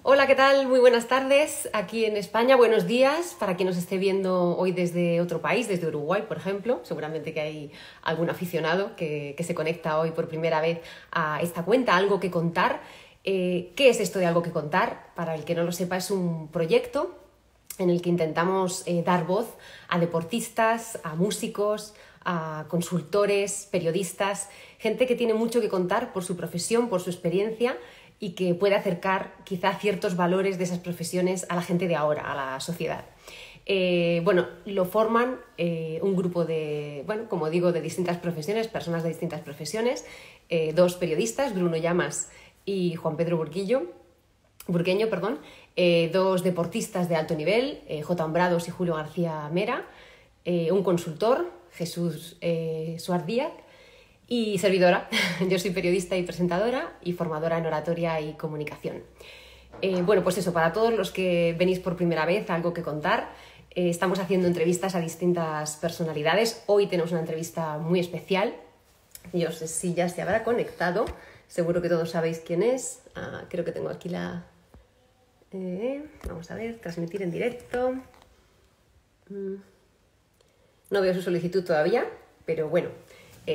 Hola, ¿qué tal? Muy buenas tardes aquí en España. Buenos días para quien nos esté viendo hoy desde otro país, desde Uruguay, por ejemplo. Seguramente que hay algún aficionado que se conecta hoy por primera vez a esta cuenta, Algo que Contar. ¿Qué es esto de Algo que Contar? Para el que no lo sepa, es un proyecto en el que intentamos dar voz a deportistas, a músicos, a consultores, periodistas, gente que tiene mucho que contar por su profesión, por su experiencia y que puede acercar quizá ciertos valores de esas profesiones a la gente de ahora, a la sociedad. Lo forman un grupo de, como digo, de distintas profesiones, personas de distintas profesiones, dos periodistas, Bruno Llamas y Juan Pedro Burgueño, dos deportistas de alto nivel, J. Hombrados y Julio García Mera, un consultor, Jesús Suárez Díaz, y servidora. Yo soy periodista y presentadora y formadora en oratoria y comunicación. Pues eso, para todos los que venís por primera vez a Algo que Contar, estamos haciendo entrevistas a distintas personalidades. Hoy tenemos una entrevista muy especial. Yo sé si ya se habrá conectado. Seguro que todos sabéis quién es. Creo que tengo aquí la... vamos a ver, transmitir en directo. No veo su solicitud todavía, pero bueno,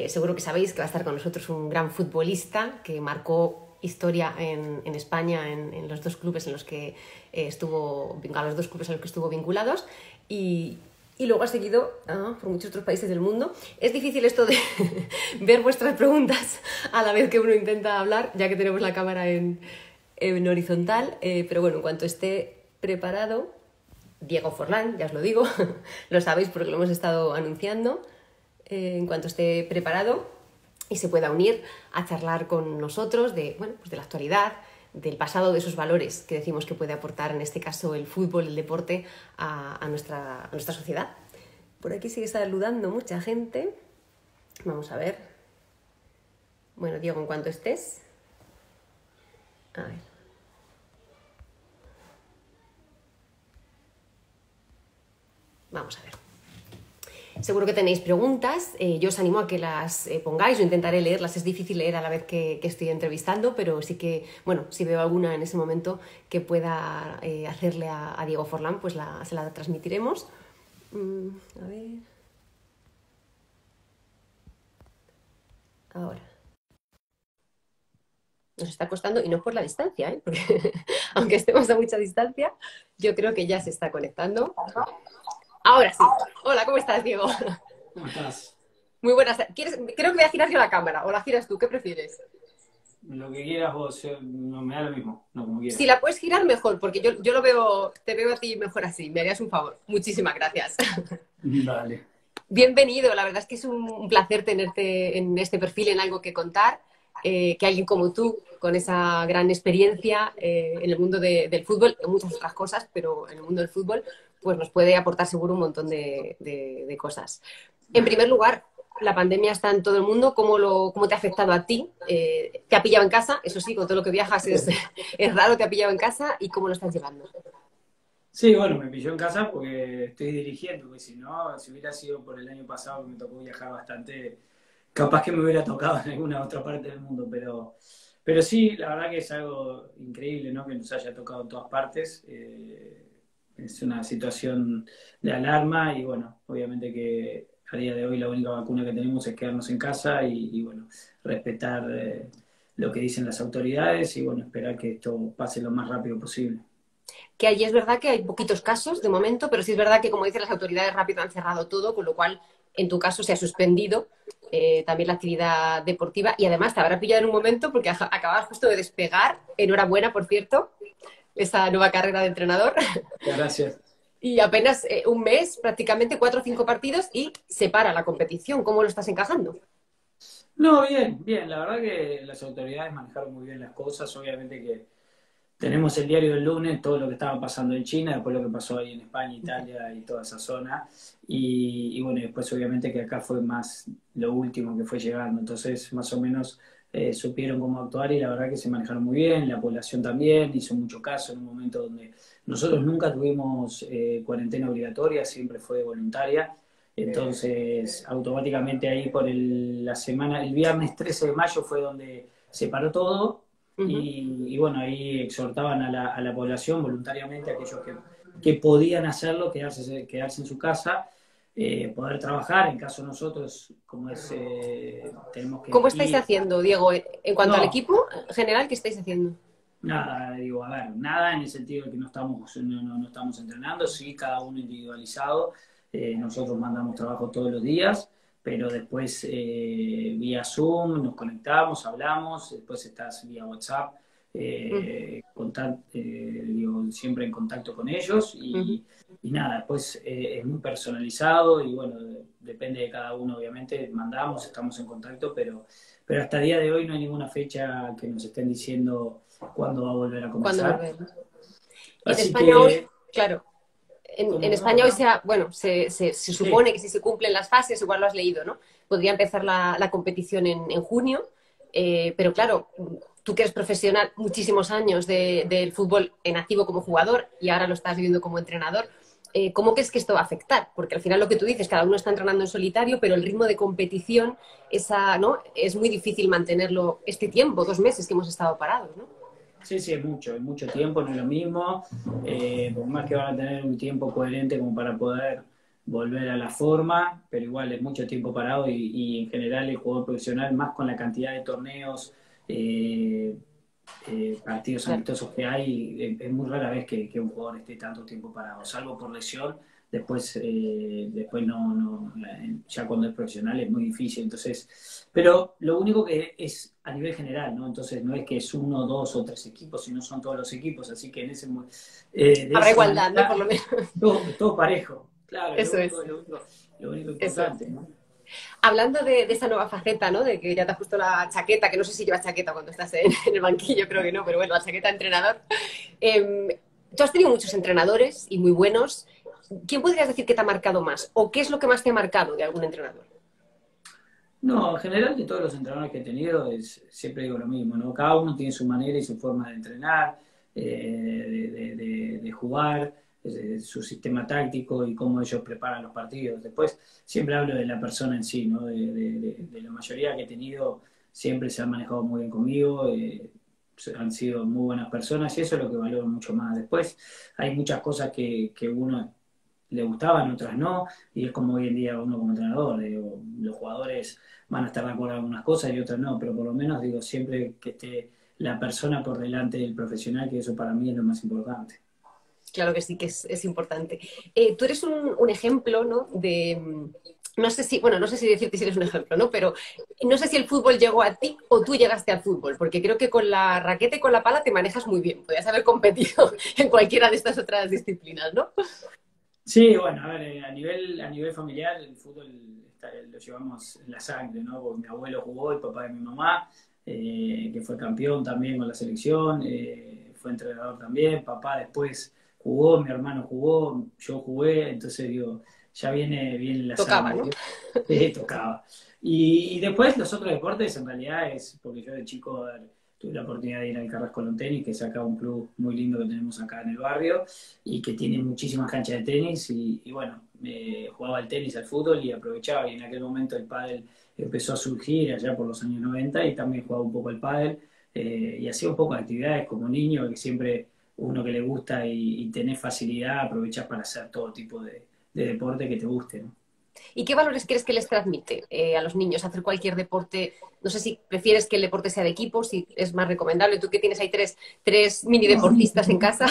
seguro que sabéis que va a estar con nosotros un gran futbolista que marcó historia en España en los dos clubes en los que estuvo vinculados y luego ha seguido por muchos otros países del mundo. Es difícil esto de ver vuestras preguntas a la vez que uno intenta hablar, ya que tenemos la cámara en horizontal, pero bueno, en cuanto esté preparado, Diego Forlán, ya os lo digo, lo sabéis porque lo hemos estado anunciando, en cuanto esté preparado y se pueda unir a charlar con nosotros de la actualidad, del pasado, de esos valores que decimos que puede aportar, en este caso, el fútbol, el deporte, a nuestra sociedad. Por aquí sigue saludando mucha gente. Vamos a ver. Bueno, Diego, en cuanto estés. A ver. Vamos a ver. Seguro que tenéis preguntas, yo os animo a que las pongáis, yo intentaré leerlas, es difícil leer a la vez que estoy entrevistando, pero sí que, si veo alguna en ese momento que pueda hacerle a Diego Forlán, pues se la transmitiremos. A ver... Ahora. Nos está costando, y no es por la distancia, porque aunque estemos a mucha distancia, yo creo que ya se está conectando. Ahora sí. Hola, ¿cómo estás, Diego? ¿Cómo estás? Muy buenas. Creo que voy a girar yo la cámara, o la giras tú, ¿qué prefieres? Lo que quieras vos, no me da lo mismo, no como Si quieras. la puedes girar, mejor, porque yo te veo a ti mejor así. Me harías un favor. Muchísimas gracias. Dale. Bienvenido, la verdad es que es un placer tenerte en este perfil, en Algo que Contar, que alguien como tú, con esa gran experiencia en el mundo del fútbol, en muchas otras cosas, pero en el mundo del fútbol, pues nos puede aportar seguro un montón de cosas. En primer lugar, la pandemia está en todo el mundo. ¿Cómo te ha afectado a ti? ¿Te ha pillado en casa? Eso sí, con todo lo que viajas es raro, ¿te ha pillado en casa? ¿Y cómo lo estás llevando? Sí, bueno, me pilló en casa porque estoy dirigiendo, porque si no, si hubiera sido por el año pasado que me tocó viajar bastante, capaz que me hubiera tocado en alguna otra parte del mundo, pero sí, la verdad que es algo increíble, ¿no? Que nos haya tocado en todas partes. Es una situación de alarma y bueno, obviamente que a día de hoy la única vacuna que tenemos es quedarnos en casa y bueno, respetar lo que dicen las autoridades y bueno, esperar que esto pase lo más rápido posible. Que allí es verdad que hay poquitos casos de momento, pero sí es verdad que, como dicen las autoridades, rápido han cerrado todo, con lo cual, en tu caso, se ha suspendido también la actividad deportiva y además te habrá pillado en un momento porque acabas justo de despegar. Enhorabuena, por cierto, esa nueva carrera de entrenador. Gracias. Y apenas un mes, prácticamente 4 o 5 partidos y se para la competición. ¿Cómo lo estás encajando? No, bien, bien, la verdad que las autoridades manejaron muy bien las cosas, obviamente que tenemos el diario del lunes, todo lo que estaba pasando en China, después lo que pasó ahí en España, Italia y toda esa zona. Y bueno, después obviamente que acá fue más lo último que fue llegando. Entonces, más o menos supieron cómo actuar y la verdad que se manejaron muy bien. La población también hizo mucho caso en un momento donde nosotros nunca tuvimos cuarentena obligatoria, siempre fue voluntaria. Entonces, automáticamente ahí por la semana, el viernes 13 de mayo fue donde se paró todo Ujú. y bueno, ahí exhortaban a la población voluntariamente, aquellos que podían hacerlo, quedarse en su casa, poder trabajar, en caso nosotros, como es, tenemos que ¿Cómo estáis elegir. haciendo, Diego? En cuanto al No, equipo general, ¿qué estáis haciendo? nada, digo, a ver, nada en el sentido de que no estamos entrenando, sí, cada uno individualizado. Nosotros mandamos trabajo todos los días, pero después vía Zoom nos conectamos, hablamos, después estás vía WhatsApp, Ujú, digo, siempre en contacto con ellos ujú. y nada, después es muy personalizado y bueno, depende de cada uno, obviamente, mandamos, estamos en contacto, pero hasta el día de hoy no hay ninguna fecha que nos estén diciendo cuándo va a volver a ¿Cuándo comenzar. volvemos? En Así España hoy, que, claro, en como, España hoy perdón, bueno, se sí, supone que si se cumplen las fases, igual lo has leído, ¿no? Podría empezar la competición en junio, pero claro, tú que eres profesional muchísimos años del fútbol en activo como jugador y ahora lo estás viviendo como entrenador, ¿cómo crees que esto va a afectar? Porque al final lo que tú dices, cada uno está entrenando en solitario, pero el ritmo de competición, ¿no? Es muy difícil mantenerlo este tiempo, 2 meses que hemos estado parados, ¿no? sí, sí, es mucho tiempo, no es lo mismo, por más que van a tener un tiempo coherente como para poder volver a la forma, pero igual es mucho tiempo parado y en general el jugador profesional, más con la cantidad de torneos, eh, partidos Claro. amistosos que hay, es muy rara vez que un jugador esté tanto tiempo parado, salvo por lesión, después ya cuando es profesional es muy difícil, entonces, pero lo único que es a nivel general, ¿no? Entonces no es que es uno, dos o tres equipos, sino son todos los equipos, así que de Habrá esa igualdad, ¿no? manera, Por lo menos. todo parejo, claro, Eso es, lo único eso es. importante, ¿no? Hablando de esa nueva faceta, ¿no? De que ya te has puesto la chaqueta, que no sé si llevas chaqueta cuando estás en el banquillo, creo que no, pero bueno, la chaqueta de entrenador. Tú has tenido muchos entrenadores y muy buenos. ¿Quién podrías decir que te ha marcado más? ¿O qué es lo que más te ha marcado de algún entrenador? No, en general de todos los entrenadores que he tenido, siempre digo lo mismo, ¿no? Cada uno tiene su manera y su forma de entrenar, de jugar, su sistema táctico y cómo ellos preparan los partidos. Después siempre hablo de la persona en sí, ¿no? De la mayoría que he tenido, siempre se han manejado muy bien conmigo, han sido muy buenas personas y eso es lo que valoro mucho más. Después hay muchas cosas que uno le gustaban, otras no, y es como hoy en día uno como entrenador, digo, los jugadores van a estar de acuerdo en algunas cosas y otras no, pero por lo menos digo siempre que esté la persona por delante del profesional, que eso para mí es lo más importante. Claro que sí, que es importante. Tú eres un ejemplo, ¿no? No sé si, bueno, no sé si decirte si eres un ejemplo, ¿no? Pero no sé si el fútbol llegó a ti o tú llegaste al fútbol, porque creo que con la raqueta y con la pala te manejas muy bien. Podrías haber competido en cualquiera de estas otras disciplinas, ¿no? Sí, bueno, a ver, a nivel familiar el fútbol lo llevamos en la sangre, ¿no? Porque mi abuelo jugó, el papá de mi mamá, que fue campeón también con la selección, fue entrenador también, papá después jugó, mi hermano jugó, yo jugué, entonces digo, ya viene en la Tocaba, sangre, ¿no? ¿sí? Tocaba. Y después los otros deportes, en realidad, es porque yo de chico tuve la oportunidad de ir al Carrasco Lawn Tenis, que es acá un club muy lindo que tenemos acá en el barrio y que tiene muchísimas canchas de tenis y bueno, jugaba al tenis, al fútbol y aprovechaba y en aquel momento el pádel empezó a surgir allá por los años 90 y también jugaba un poco al pádel y hacía un poco de actividades como niño que siempre uno que le gusta y tenés facilidad aprovechás para hacer todo tipo de deporte que te guste, ¿no? ¿Y qué valores crees que les transmite a los niños hacer cualquier deporte? No sé si prefieres que el deporte sea de equipo, si es más recomendable. Tú que tienes ahí tres mini deportistas en casa,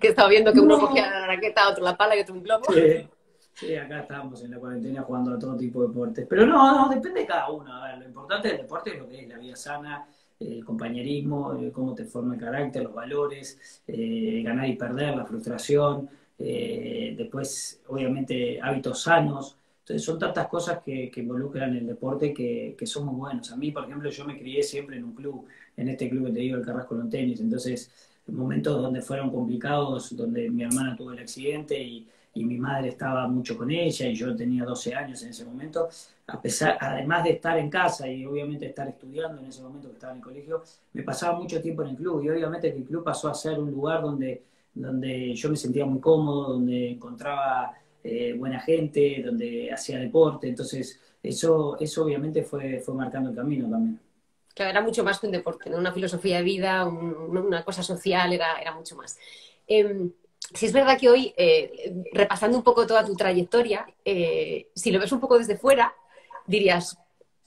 que he estado viendo que uno cogía No, la raqueta, otro la pala y otro un globo. sí, sí, acá estamos en la cuarentena jugando a todo tipo de deportes. Pero no, depende de cada uno. A ver, lo importante del deporte es lo que es la vida sana, el compañerismo, cómo te forma el carácter, los valores, ganar y perder, la frustración. Después, obviamente, hábitos sanos. Entonces, son tantas cosas que involucran el deporte que son muy buenos. A mí, por ejemplo, yo me crié siempre en un club, en este club que te digo, el Carrasco Lawn Tenis. Entonces, momentos donde fueron complicados, donde mi hermana tuvo el accidente y mi madre estaba mucho con ella y yo tenía 12 años en ese momento, además de estar en casa y obviamente estar estudiando en ese momento que estaba en el colegio, me pasaba mucho tiempo en el club y obviamente que el club pasó a ser un lugar donde yo me sentía muy cómodo, donde encontraba buena gente, donde hacía deporte, entonces eso obviamente fue marcando el camino también. Claro, era mucho más que un deporte, ¿no? Una filosofía de vida, una cosa social, era mucho más. Sí es verdad que hoy, repasando un poco toda tu trayectoria, si lo ves un poco desde fuera, dirías,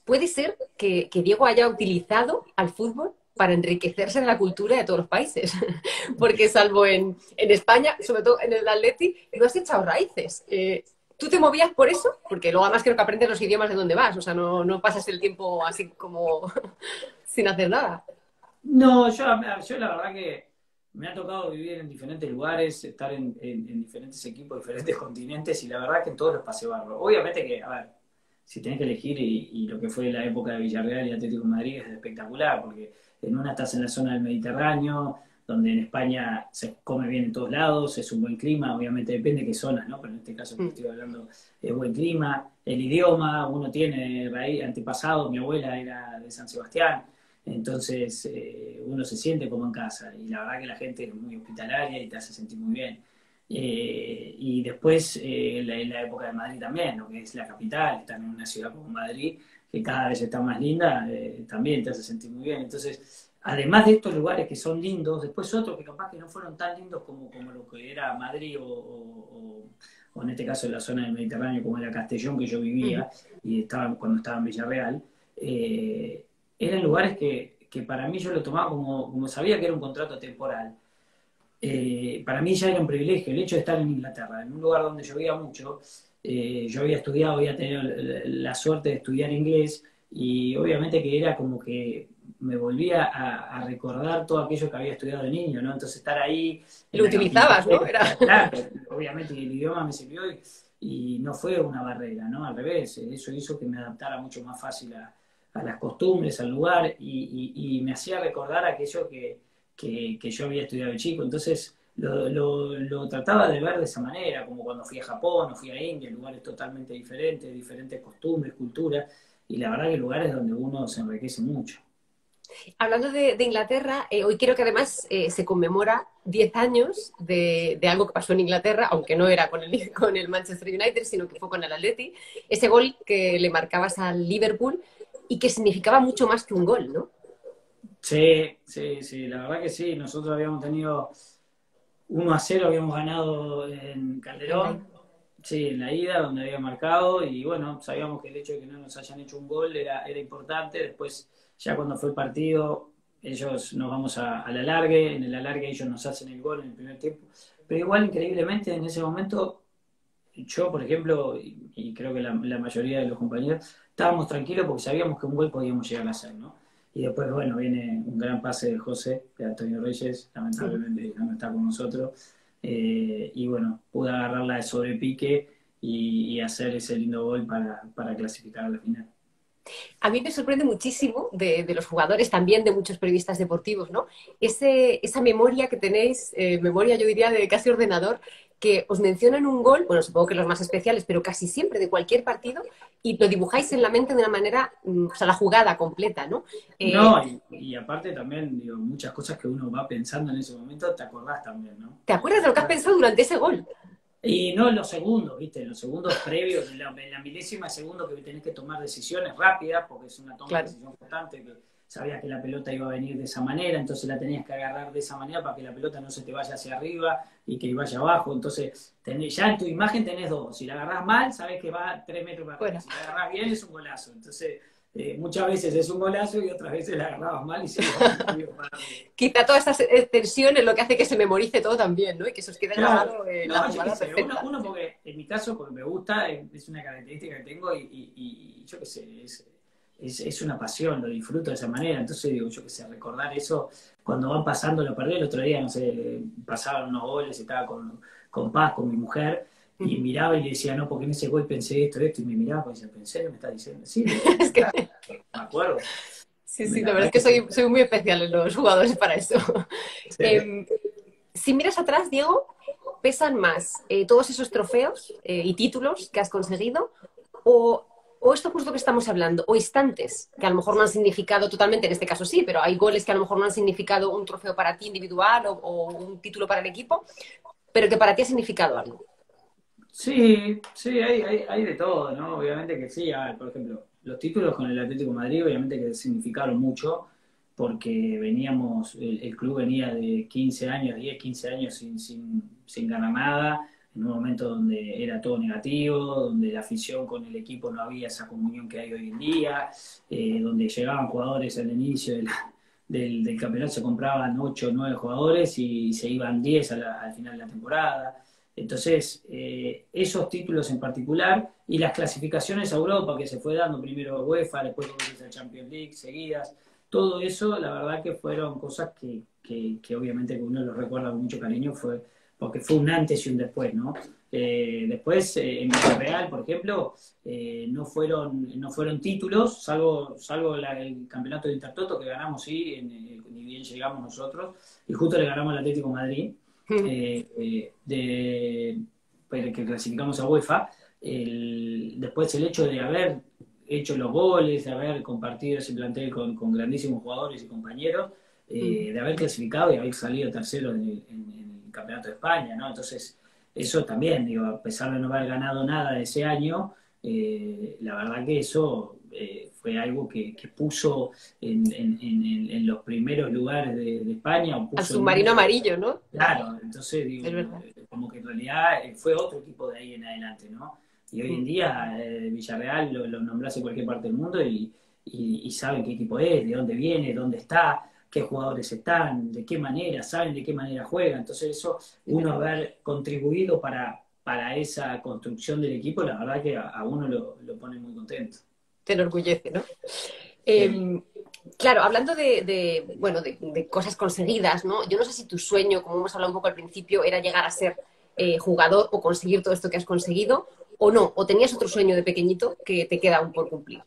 puede ser que Diego haya utilizado al fútbol para enriquecerse de la cultura de todos los países, porque salvo en España, sobre todo en el Atleti, no has echado raíces. ¿Tú te movías por eso? Porque luego además creo que aprendes los idiomas de donde vas, o sea, no pasas el tiempo así como sin hacer nada. No, yo la verdad que me ha tocado vivir en diferentes lugares, estar en diferentes equipos, diferentes continentes, y la verdad que en todos los pasé barro. Obviamente que, a ver, si tenés que elegir, y lo que fue la época de Villarreal y Atlético de Madrid es espectacular, porque en una estás en la zona del Mediterráneo, donde en España se come bien en todos lados, es un buen clima, obviamente depende de qué zonas, ¿no? Pero en este caso que estoy hablando es buen clima, el idioma, uno tiene raíz, antepasado, mi abuela era de San Sebastián, entonces uno se siente como en casa, y la verdad que la gente es muy hospitalaria y te hace sentir muy bien. Y después la época de Madrid también, lo que es la capital, estar en una ciudad como Madrid, que cada vez está más linda, también te hace sentir muy bien. Entonces, además de estos lugares que son lindos, después otros que capaz que no fueron tan lindos como lo que era Madrid o en este caso en la zona del Mediterráneo como era Castellón, que yo vivía y estaba, cuando estaba en Villarreal, eran lugares que para mí yo lo tomaba como sabía que era un contrato temporal. Para mí ya era un privilegio el hecho de estar en Inglaterra, en un lugar donde llovía mucho. Yo había estudiado, había tenido la suerte de estudiar inglés, y obviamente que era como que me volvía a recordar todo aquello que había estudiado de niño, ¿no? Entonces estar ahí en Lo la capital, utilizabas, ¿no? Era... claro, obviamente el idioma me sirvió, y no fue una barrera, ¿no? Al revés, eso hizo que me adaptara mucho más fácil a las costumbres, al lugar, y me hacía recordar aquello que yo había estudiado de chico. Entonces lo trataba de ver de esa manera, como cuando fui a Japón o fui a India, lugares totalmente diferentes, diferentes costumbres, culturas, y la verdad que lugares donde uno se enriquece mucho. Hablando de Inglaterra, hoy creo que además se conmemora 10 años de algo que pasó en Inglaterra, aunque no era con el Manchester United, sino que fue con el Atleti, ese gol que le marcabas al Liverpool y que significaba mucho más que un gol, ¿no? Sí, sí, sí, la verdad que sí. Nosotros habíamos tenido 1-0, habíamos ganado en En la- Calderón, sí, en la ida, donde había marcado, y bueno, sabíamos que el hecho de que no nos hayan hecho un gol era importante. Después, ya cuando fue el partido, ellos nos vamos a la alargue, en el alargue ellos nos hacen el gol en el primer tiempo. Pero igual, increíblemente, en ese momento, yo, por ejemplo, y creo que la mayoría de los compañeros, estábamos tranquilos porque sabíamos que un gol podíamos llegar a hacer, ¿no? Y después, bueno, viene un gran pase de José, de Antonio Reyes, lamentablemente ya no está con nosotros, y bueno, pude agarrarla de sobrepique y hacer ese lindo gol para clasificar a la final. A mí me sorprende muchísimo de los jugadores, también de muchos periodistas deportivos, ¿no? Esa memoria que tenéis, memoria yo diría de casi ordenador, que os mencionan un gol, bueno, supongo que los más especiales, pero casi siempre de cualquier partido, y lo dibujáis en la mente de una manera, o sea, la jugada completa, ¿no? Eh, No, y aparte también, digo, muchas cosas que uno va pensando en ese momento, te acordás también, ¿no? ¿Te acuerdas de lo que has pensado durante ese gol? Y no en los segundos, ¿viste? En los segundos previos, en la milésima de segundo que tenés que tomar decisiones rápidas, porque es una toma de Claro. decisión constante, que sabías que la pelota iba a venir de esa manera, entonces la tenías que agarrar de esa manera para que la pelota no se te vaya hacia arriba y que vaya abajo. Entonces, ya en tu imagen tenés dos. Si la agarrás mal, sabés que va 3 metros para arriba. Bueno, Si la agarrás bien, es un golazo. Entonces, muchas veces es un golazo y otras veces la agarrabas mal y se iba muy bien para arriba. quizá toda esta tensión es lo que hace que se memorice todo también, ¿no? Y que se os quede Claro, grabado la no, yo qué jugada sé, uno, perfecta. uno porque, en mi caso, porque me gusta, es una característica que tengo, y yo qué sé, es una pasión, lo disfruto de esa manera. Entonces digo, yo qué sé, recordar eso cuando van pasando, lo perdí el otro día, no sé, pasaban unos goles, estaba con Paz, con mi mujer, y miraba y le decía, no, porque en ese gol pensé esto, y me miraba y decía, pensé, me está diciendo, sí, le digo, Es que claro, me acuerdo, sí, sí, la la verdad verdad es que que sí. soy muy especial en los jugadores para eso. Sí. Eh, si miras atrás, Diego, ¿pesan más todos esos trofeos y títulos que has conseguido o, o esto justo que estamos hablando, o instantes que a lo mejor no han significado totalmente, en este caso sí, pero hay goles que a lo mejor no han significado un trofeo para ti individual o un título para el equipo, pero que para ti ha significado algo? Sí, sí, hay de todo, ¿no? Obviamente que sí. A ver, por ejemplo, los títulos con el Atlético de Madrid obviamente que significaron mucho, porque veníamos, el club venía de 15 años, 10, 15 años sin ganar nada, en un momento donde era todo negativo, donde la afición con el equipo no había esa comunión que hay hoy en día, donde llegaban jugadores al inicio del campeonato, se compraban 8 o 9 jugadores y se iban 10 al final de la temporada. Entonces, esos títulos en particular y las clasificaciones a Europa que se fue dando, primero a UEFA, después a Champions League, seguidas, todo eso, la verdad que fueron cosas que obviamente que uno los recuerda con mucho cariño, porque fue un antes y un después, ¿no? Después, en Villarreal, por ejemplo, no fueron títulos, salvo el campeonato de Intertoto que ganamos, sí, ni bien llegamos nosotros, y justo le ganamos al Atlético de Madrid, que clasificamos a UEFA. Después el hecho de haber hecho los goles, de haber compartido ese plantel con grandísimos jugadores y compañeros, de haber clasificado y haber salido tercero en el Campeonato de España, ¿no? Entonces, eso también, digo, a pesar de no haber ganado nada de ese año, la verdad que eso fue algo que puso en los primeros lugares de España. O puso al submarino amarillo, ¿no? Claro, entonces digo, como que en realidad fue otro equipo de ahí en adelante, ¿no? Y hoy en día Villarreal lo nombras en cualquier parte del mundo y saben qué equipo es, de dónde viene, dónde está, qué jugadores están, de qué manera, saben de qué manera juegan. Entonces eso, uno haber contribuido para esa construcción del equipo, la verdad que a uno lo pone muy contento. Te enorgullece, ¿no? Sí. Claro, hablando de cosas conseguidas, ¿no? Yo no sé si tu sueño, como hemos hablado un poco al principio, era llegar a ser jugador o conseguir todo esto que has conseguido, o no, o tenías otro sueño de pequeñito que te queda aún por cumplir.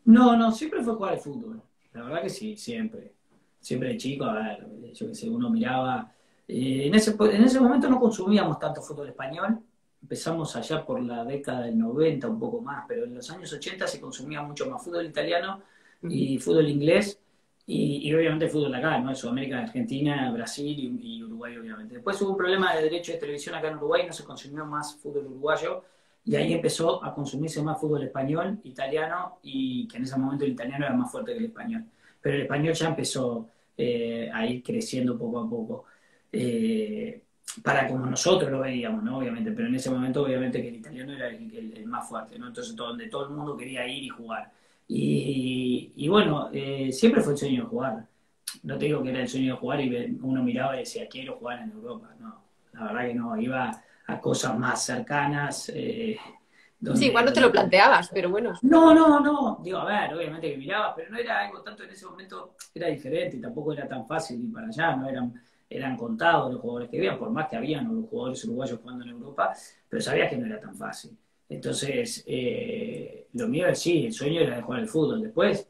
No, siempre fue jugar al fútbol. La verdad que sí, siempre. Siempre de chico, a ver, yo qué sé, uno miraba. En ese momento no consumíamos tanto fútbol español. Empezamos allá por la década del 90, un poco más, pero en los años 80 se consumía mucho más fútbol italiano y fútbol inglés y obviamente fútbol acá, ¿no? En Sudamérica, Argentina, Brasil y Uruguay, obviamente. Después hubo un problema de derecho de televisión acá en Uruguay, no se consumió más fútbol uruguayo y ahí empezó a consumirse más fútbol español, italiano, y que en ese momento el italiano era más fuerte que el español. Pero el español ya empezó a ir creciendo poco a poco. Para como nosotros lo veíamos, ¿no? Obviamente, pero en ese momento obviamente que el italiano era el más fuerte, ¿no? Entonces donde todo el mundo quería ir y jugar. Y bueno, siempre fue el sueño de jugar. No te digo que era el sueño de jugar y uno miraba y decía, quiero jugar en Europa. No, la verdad que no, iba a cosas más cercanas. Sí, igual no te lo planteabas, pero bueno. No, digo, a ver, obviamente que miraba, pero no era algo tanto en ese momento, era diferente, tampoco era tan fácil ir para allá, no eran contados los jugadores que había, por más que habían los jugadores uruguayos jugando en Europa, pero sabías que no era tan fácil. Entonces, lo mío es sí, el sueño era de jugar al fútbol. Después,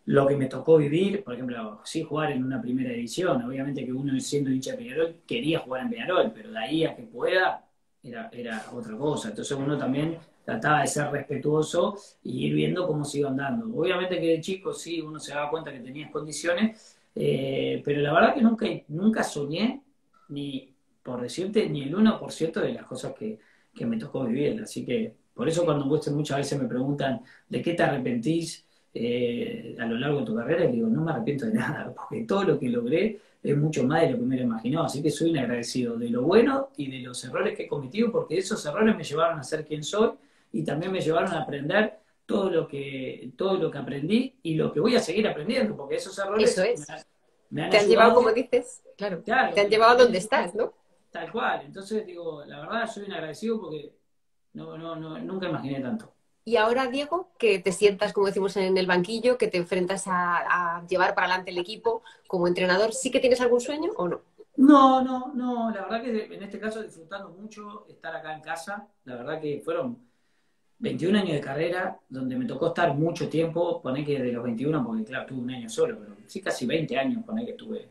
lo que me tocó vivir, por ejemplo, sí jugar en una primera división, obviamente que uno siendo hincha de Peñarol quería jugar en Peñarol, pero de ahí a que pueda era otra cosa. Entonces uno también trataba de ser respetuoso y ir viendo cómo se iban dando. Obviamente que de chico sí, uno se daba cuenta que tenías condiciones, pero la verdad que nunca soñé, ni por decirte, ni el 1% de las cosas que me tocó vivir. Así que por eso cuando muchas veces me preguntan de qué te arrepentís a lo largo de tu carrera, y digo, no me arrepiento de nada, porque todo lo que logré es mucho más de lo que me hubiera imaginado. Así que soy un agradecido de lo bueno y de los errores que he cometido, porque esos errores me llevaron a ser quien soy y también me llevaron a aprender todo lo que aprendí y lo que voy a seguir aprendiendo, porque esos errores Eso es. me han Te han ayudado, llevado, como dices, claro, te han llevado a donde estás, ¿no? Tal cual. Entonces digo, la verdad soy un agradecido porque nunca imaginé tanto. Y ahora, Diego, que te sientas, como decimos, en el banquillo, que te enfrentas a llevar para adelante el equipo como entrenador, ¿sí que tienes algún sueño o no? No, la verdad que en este caso disfrutando mucho estar acá en casa, la verdad que fueron 21 años de carrera, donde me tocó estar mucho tiempo, poné que de los 21, porque claro, tuve un año solo, pero sí casi 20 años, poné que estuve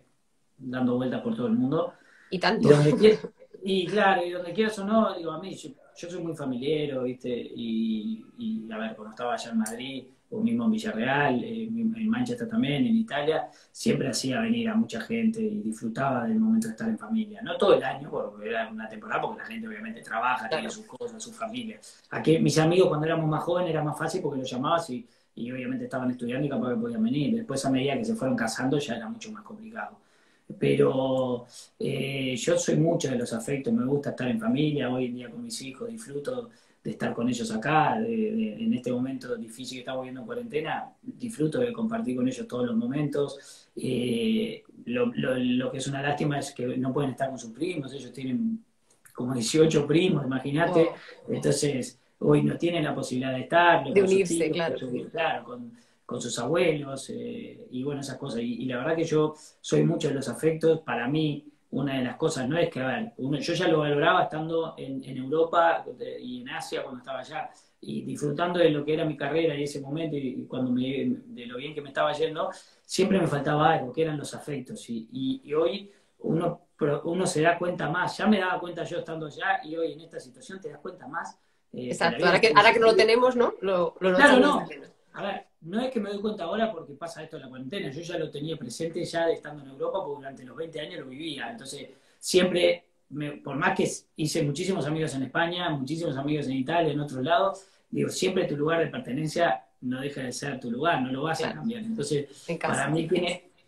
dando vueltas por todo el mundo. Y tanto. Claro, y donde quieras o no, digo, a mí, yo soy muy familiero, ¿viste? Y a ver, cuando estaba allá en Madrid, o mismo en Villarreal, en Manchester también, en Italia, siempre hacía venir a mucha gente y disfrutaba del momento de estar en familia. No todo el año, porque era una temporada, porque la gente obviamente trabaja, tiene Claro. sus cosas, su familia. Aquí mis amigos cuando éramos más jóvenes era más fácil porque los llamabas y obviamente estaban estudiando y capaz que podían venir. Después a medida que se fueron casando ya era mucho más complicado. Pero yo soy mucho de los afectos, me gusta estar en familia, hoy en día con mis hijos, disfruto de estar con ellos acá, en este momento difícil que estamos viviendo en cuarentena, disfruto de compartir con ellos todos los momentos. Lo que es una lástima es que no pueden estar con sus primos, ellos tienen como 18 primos, imagínate, Oh, entonces hoy no tienen la posibilidad de estar de con sus unirse, tíos, claro. claro, con sus abuelos, y bueno, esas cosas. Y la verdad que yo soy mucho de los afectos. Para mí, una de las cosas no es que, a ver, yo ya lo valoraba estando en Europa y en Asia cuando estaba allá, y disfrutando de lo que era mi carrera y ese momento, y cuando de lo bien que me estaba yendo, siempre me faltaba algo, que eran los afectos. Y hoy uno se da cuenta más, ya me daba cuenta yo estando allá, y hoy en esta situación te das cuenta más que la Exacto. vida tiene Ahora que no lo sentido. tenemos, ¿no? Lo Claro, notamos de no. menos. A ver, no es que me doy cuenta ahora porque pasa esto en la cuarentena. Yo ya lo tenía presente ya de estando en Europa porque durante los 20 años lo vivía. Entonces, siempre, por más que hice muchísimos amigos en España, muchísimos amigos en Italia, en otros lados, digo, siempre tu lugar de pertenencia no deja de ser tu lugar, no lo vas a Claro, cambiar. Entonces, en para casa. mí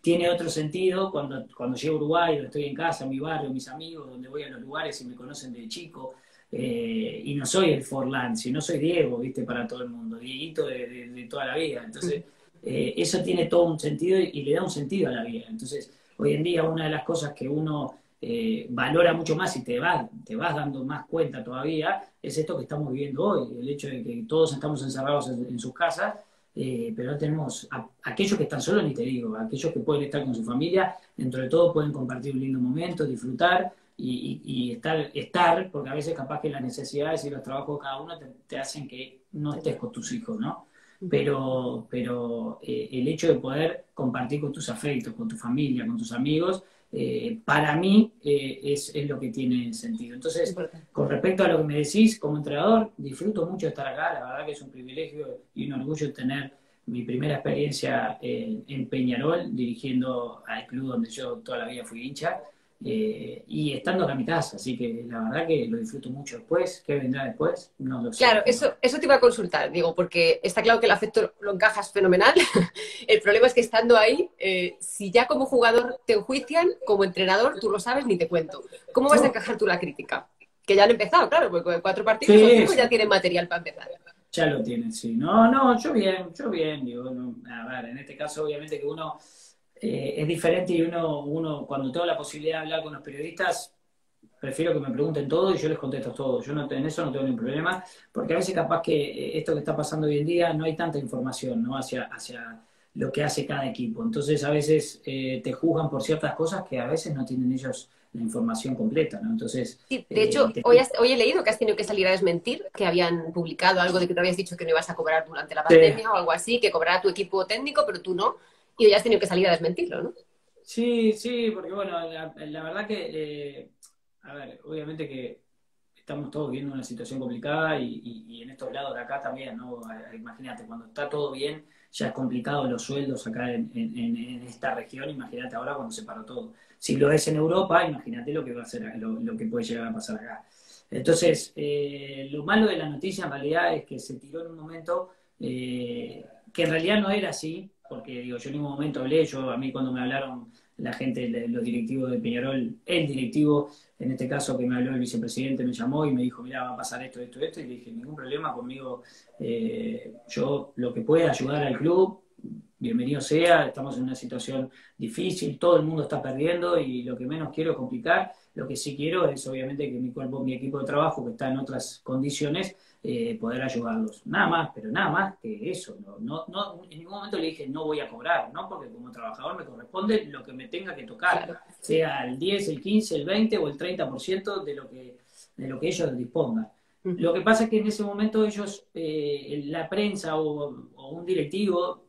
tiene otro sentido cuando llego a Uruguay, donde estoy en casa, en mi barrio, mis amigos, donde voy a los lugares y me conocen de chico. Y no soy el Forlán, sino soy Diego, ¿viste? Para todo el mundo, Dieguito de toda la vida. Entonces, eso tiene todo un sentido y le da un sentido a la vida. Entonces, hoy en día una de las cosas que uno valora mucho más y te vas dando más cuenta todavía es esto que estamos viviendo hoy, el hecho de que todos estamos encerrados en sus casas, pero no tenemos, aquellos que están solos, ni te digo, aquellos que pueden estar con su familia, dentro de todo pueden compartir un lindo momento, disfrutar y estar, porque a veces capaz que las necesidades y los trabajos de cada uno te hacen que no Es estés verdad. con tus hijos, ¿no? Pero el hecho de poder compartir con tus afectos, con tu familia, con tus amigos, para mí es lo que tiene sentido. Entonces, Importante. con respecto a lo que me decís, como entrenador, disfruto mucho de estar acá, la verdad que es un privilegio y un orgullo tener mi primera experiencia en Peñarol, dirigiendo al club donde yo toda la vida fui hincha, y estando acá en mi casa, así que la verdad que lo disfruto mucho. Después, ¿qué vendrá después? No lo sé. Claro, eso te iba a consultar, digo, porque está claro que el afecto lo encajas fenomenal. El problema es que estando ahí, si ya como jugador te enjuician, como entrenador tú lo sabes, ni te cuento. ¿Cómo vas a No, encajar tú la crítica? Que ya han empezado, claro, porque con 4 partidos o sí, 5 ya sí, tienen material para empezar. ya lo tienen, sí. No, no, yo bien, digo, a ver, en este caso obviamente que uno es diferente y uno cuando tengo la posibilidad de hablar con los periodistas, prefiero que me pregunten todo y yo les contesto todo. Yo en eso no tengo ningún problema, porque a veces capaz que esto que está pasando hoy en día no hay tanta información, ¿no? Hacia lo que hace cada equipo. Entonces a veces te juzgan por ciertas cosas que a veces no tienen ellos la información completa, ¿no? Entonces, Sí, de hecho, te- hoy he leído que has tenido que salir a desmentir, que habían publicado algo de que te habías dicho que no ibas a cobrar durante la sí, pandemia o algo así, que cobrará tu equipo técnico, pero tú no, y hoy has tenido que salir a desmentirlo, ¿no? sí, sí, porque bueno, la verdad que, a ver, obviamente que estamos todos viendo una situación complicada y en estos lados de acá también, ¿no? Imagínate, cuando está todo bien, ya es complicado los sueldos acá en esta región, imagínate ahora cuando se paró todo. Si lo es en Europa, imagínate lo que va a ser, lo que puede llegar a pasar acá. Entonces, lo malo de la noticia en realidad es que se tiró en un momento que en realidad no era así, porque digo, yo en ningún momento hablé, a mí cuando me hablaron la gente, los directivos de Peñarol, el directivo en este caso que me habló el vicepresidente, me llamó y me dijo, mira, va a pasar esto, esto, esto, y le dije, ningún problema conmigo, yo lo que pueda ayudar al club, bienvenido sea, estamos en una situación difícil, todo el mundo está perdiendo y lo que menos quiero es complicar, lo que sí quiero es obviamente que mi cuerpo, mi equipo de trabajo que está en otras condiciones, poder ayudarlos. Nada más, pero nada más que eso. En ningún momento le dije no voy a cobrar, ¿no? Porque como trabajador me corresponde lo que me tenga que tocar, Claro. sea el 10, el 15, el 20 o el 30% de lo que ellos dispongan. Ujú. Lo que pasa es que en ese momento ellos, la prensa o un directivo,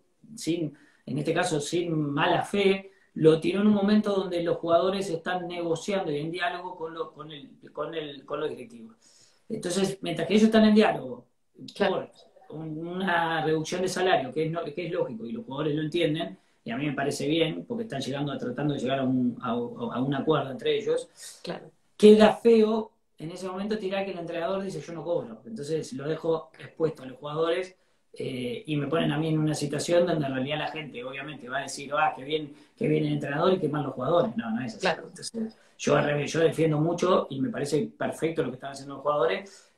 en este caso sin mala fe, lo tiró en un momento donde los jugadores están negociando y en diálogo con los directivos. Entonces, mientras que ellos están en diálogo Claro. por una reducción de salario, que es lógico y los jugadores lo entienden, y a mí me parece bien, porque están tratando de llegar a un acuerdo entre ellos, Claro. queda feo en ese momento tirar que el entrenador dice yo no cobro. Entonces lo dejo expuesto a los jugadores y me ponen a mí en una situación donde en realidad la gente obviamente va a decir, qué bien el entrenador y qué mal los jugadores. No, no es así. Claro. Entonces, yo al revés, yo defiendo mucho y me parece perfecto lo que están haciendo los jugadores.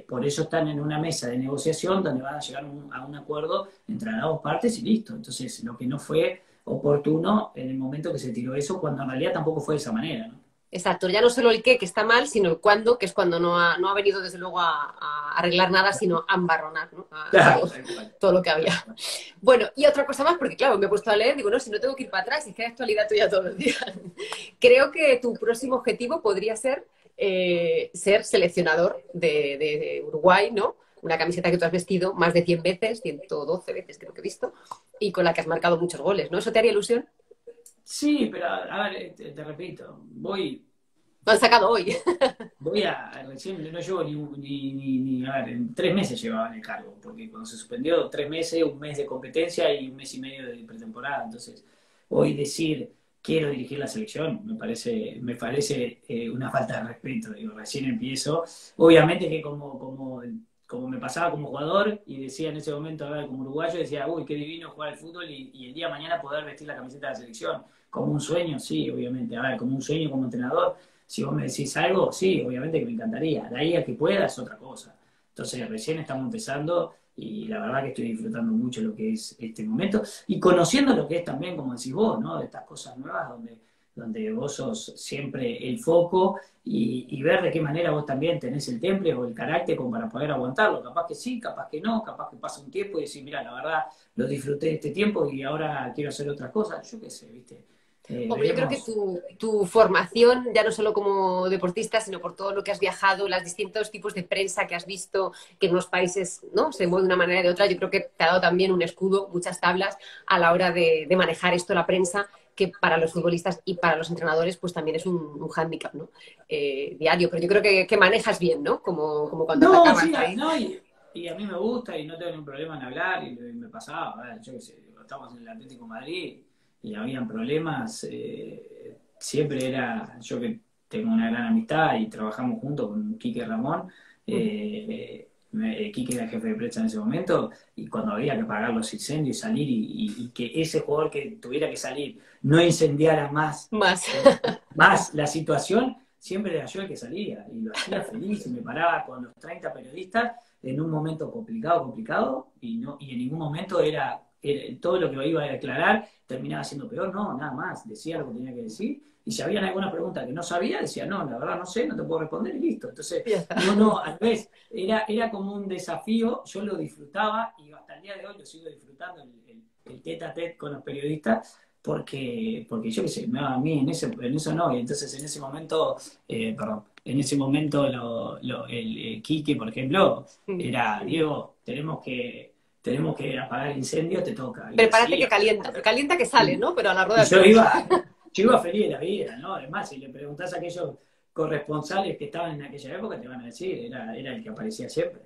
Por eso están en una mesa de negociación donde van a llegar a un acuerdo entre las dos partes y listo. Entonces, lo que no fue oportuno en el momento que se tiró eso, cuando en realidad tampoco fue de esa manera, ¿no? Exacto, ya no solo el qué, que está mal, sino el cuándo, que es cuando no ha venido desde luego a arreglar nada, sino a embarronar, ¿no? Claro, todo lo que había. Bueno, y otra cosa más, porque claro, me he puesto a leer, digo, no, si no tengo que ir para atrás, es que hay actualidad tuya todos los días. Creo que tu próximo objetivo podría ser ser seleccionador de Uruguay, ¿no? Una camiseta que tú has vestido más de 100 veces, 112 veces creo que he visto, y con la que has marcado muchos goles, ¿no? ¿Eso te haría ilusión? sí, pero a ver, te repito, Lo han sacado hoy. recién no llevo a ver, en 3 meses llevaba en el cargo, porque cuando se suspendió 3 meses, un mes de competencia y un mes y medio de pretemporada, entonces hoy decir quiero dirigir la selección me parece una falta de respeto, digo, recién empiezo, obviamente que como me pasaba como jugador y decía en ese momento, a ver, como uruguayo, decía, uy, qué divino jugar al fútbol y el día de mañana poder vestir la camiseta de la selección, como un sueño, sí, obviamente, a ver, como un sueño como entrenador. Si vos me decís algo, sí, obviamente que me encantaría. De ahí a que pueda es otra cosa. Entonces, recién estamos empezando y la verdad que estoy disfrutando mucho lo que es este momento y conociendo lo que es también, como decís vos, ¿no? De estas cosas nuevas donde vos sos siempre el foco y ver de qué manera vos también tenés el temple o el carácter como para poder aguantarlo. Capaz que sí, capaz que no, capaz que pasa un tiempo y decís, mira, la verdad lo disfruté de este tiempo y ahora quiero hacer otras cosas. Yo qué sé, ¿viste? Hombre, yo creo que Veremos. tu formación, ya no solo como deportista, sino por todo lo que has viajado, los distintos tipos de prensa que has visto, que en unos países ¿no? se mueve de una manera o de otra, yo creo que te ha dado también un escudo, muchas tablas a la hora de manejar esto, la prensa, que para los futbolistas y para los entrenadores pues también es un hándicap, ¿no? Diario, pero yo creo que manejas bien, ¿no? Como cuando No, atacabas sí, ahí. no, y a mí me gusta y no tengo ningún problema en hablar y me pasaba, a ver, yo qué sé, estábamos en el Atlético de Madrid y habían problemas, siempre era, yo que tengo una gran amistad y trabajamos juntos con Quique Ramón, Quique era jefe de prensa en ese momento y cuando había que apagar los incendios y salir y que ese jugador que tuviera que salir no incendiara Más. más la situación, siempre era yo el que salía y lo hacía feliz y me paraba con los 30 periodistas en un momento complicado y en ningún momento era todo lo que iba a declarar terminaba siendo peor, no, nada más, decía lo que tenía que decir y si había alguna pregunta que no sabía, decía, no, la verdad no sé, no te puedo responder y listo. Entonces, Ya está. no, al revés, era como un desafío, yo lo disfrutaba y hasta el día de hoy lo sigo disfrutando, el tete a tete con los periodistas, porque yo qué sé, a mí en eso no, y entonces en ese momento, perdón, en ese momento el Quique, por ejemplo, era, Diego, tenemos que apagar incendios, te toca. Y Prepárate así, que calienta que sale, y, ¿no? Pero a la y rueda de yo prensa. iba feliz de la vida, ¿no? Además, si le preguntás a aquellos corresponsales que estaban en aquella época, te van a decir, era el que aparecía siempre.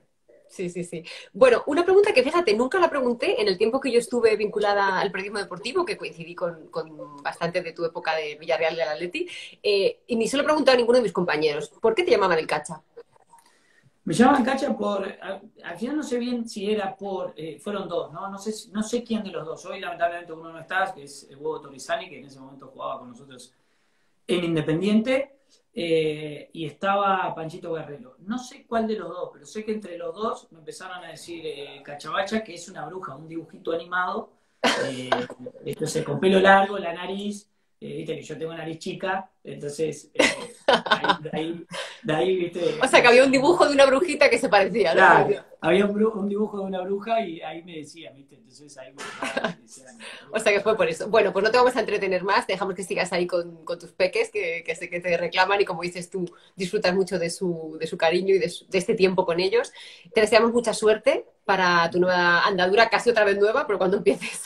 Sí, sí, sí. Bueno, una pregunta que fíjate, nunca la pregunté en el tiempo que yo estuve vinculada al periodismo deportivo, que coincidí con bastante de tu época de Villarreal y del Atleti, y ni se lo he preguntado a ninguno de mis compañeros. ¿Por qué te llamaban el Cacha? Me llamaban Cacha al final no sé bien si era fueron dos, ¿no? No sé quién de los dos. Hoy lamentablemente uno no está, que es el Hugo Torizani, que en ese momento jugaba con nosotros en Independiente, y estaba Panchito Guerrero. No sé cuál de los dos, pero sé que entre los dos me empezaron a decir Cachabacha, que es una bruja, un dibujito animado, entonces con pelo largo, la nariz, viste que yo tengo nariz chica, entonces de ahí, viste, O sea, que había un dibujo de una brujita que se parecía, ¿no? claro, había un dibujo de una bruja y ahí me decía, viste, entonces ahí me decían, O sea que fue por eso. Bueno, pues no te vamos a entretener más, dejamos que sigas ahí con tus peques, que sé que te reclaman y como dices tú, disfrutas mucho de su cariño y de este tiempo con ellos. Te deseamos mucha suerte para tu nueva andadura, casi otra vez nueva, pero cuando empieces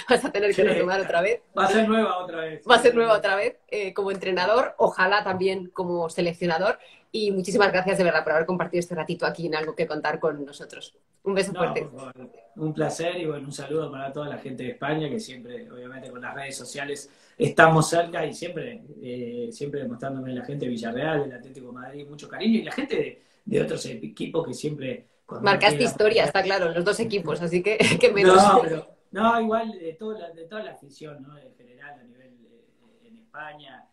vas a tener que retomar otra vez. va a ser nueva otra vez. Va a ser nueva otra vez como entrenador, ojalá también como seleccionador. Y muchísimas gracias de verdad por haber compartido este ratito aquí en Algo que Contar con nosotros. Un beso No, fuerte. por favor, un placer y bueno, un saludo para toda la gente de España, que siempre, obviamente, con las redes sociales estamos cerca y siempre, siempre demostrándome la gente de Villarreal, del Atlético de Madrid, mucho cariño y la gente de otros equipos que siempre, cuando uno tiene Marcaste la historia, oportunidad. está claro, los dos equipos, así que qué menos. No, pero, no, igual de toda la afición, ¿no? En general, a nivel en España,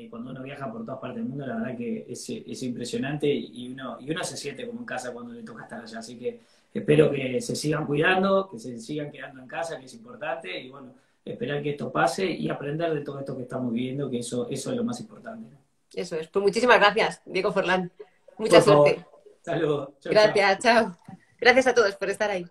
cuando uno viaja por todas partes del mundo, la verdad que es impresionante y uno se siente como en casa cuando le toca estar allá. Así que espero que se sigan cuidando, que se sigan quedando en casa, que es importante, y bueno, esperar que esto pase y aprender de todo esto que estamos viviendo, que eso es lo más importante, ¿no? Eso es. Pues muchísimas gracias, Diego Forlán. Mucha Por favor, suerte. saludos. Chao, chao. Gracias, chao. Gracias a todos por estar ahí.